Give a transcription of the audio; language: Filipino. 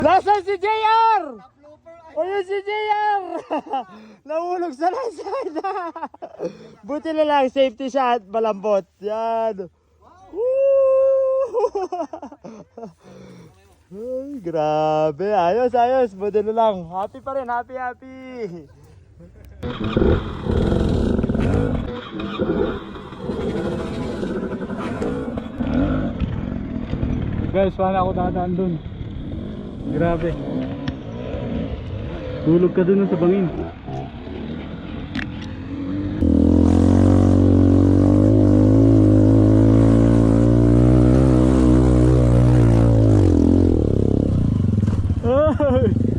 Nasaan si JR? Ayun si JR! Nahulog sa nasaan. Buti na lang, safety siya at malambot. Yan. Woo! Ay, grabe. Ayos, ayos. Buti na lang. Happy pa rin. Happy, happy. Guys, paano ako dadaan dun? Grabe. Tulog ka dun sa bangin. Ay!